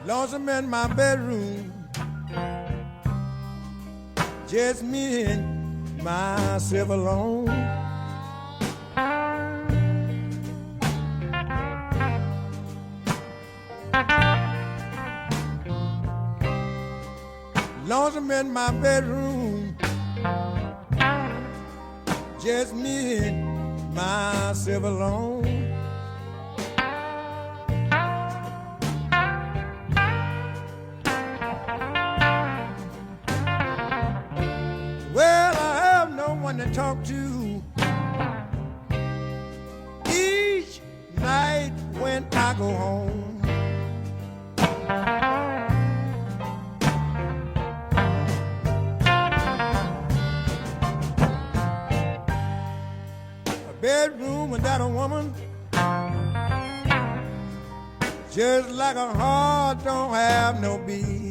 Lonesome in my bedroom, just me and myself alone. Lonesome in my bedroom, just me and myself alone. Well, I have no one to talk to each night when I go home. Bedroom without a woman, just like a heart don't have no beat.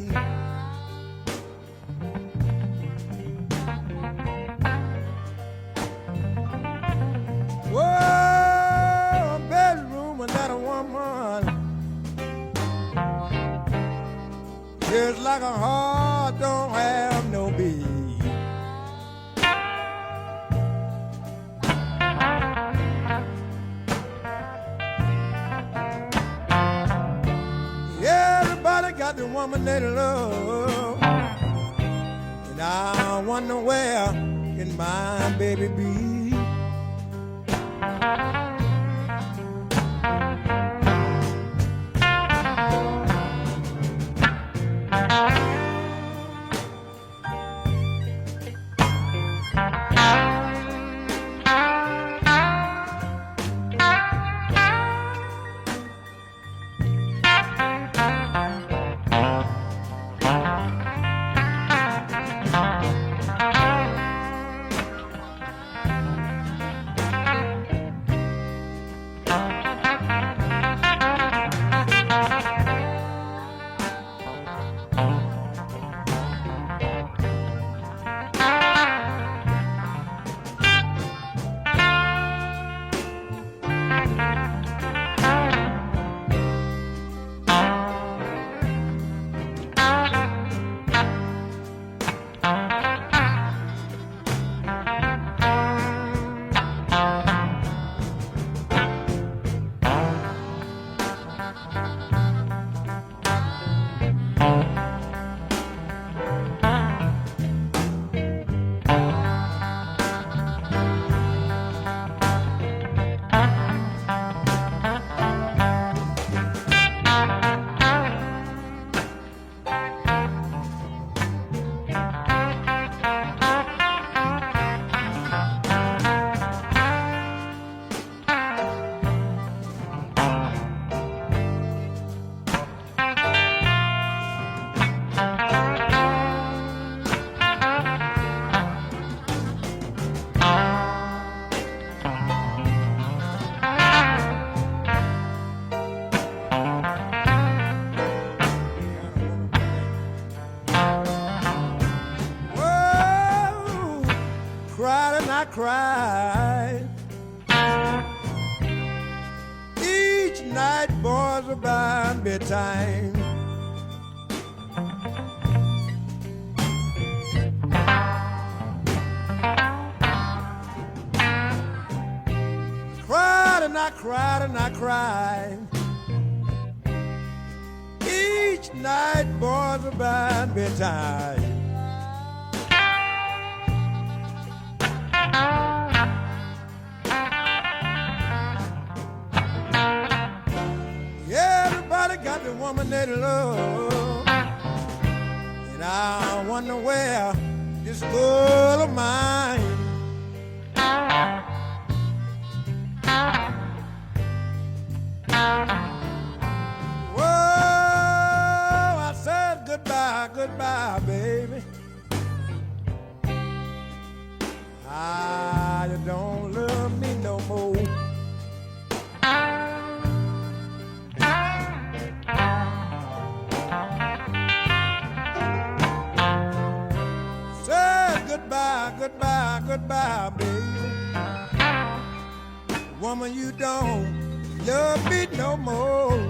Whoa, a bedroom without a woman, just like a heart don't have no beat. Everybody got the woman they love, and I wonder where can my baby be? Cried and I cried each night, boys, about bedtime. Cried and I cried and I cried each night, boys, about bedtime. Everybody got the woman they love, and I wonder where this girl of mine. Whoa, I said goodbye, goodbye, baby. You don't love me no more. Say goodbye, goodbye, goodbye, baby. Woman, you don't love me no more.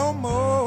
no more.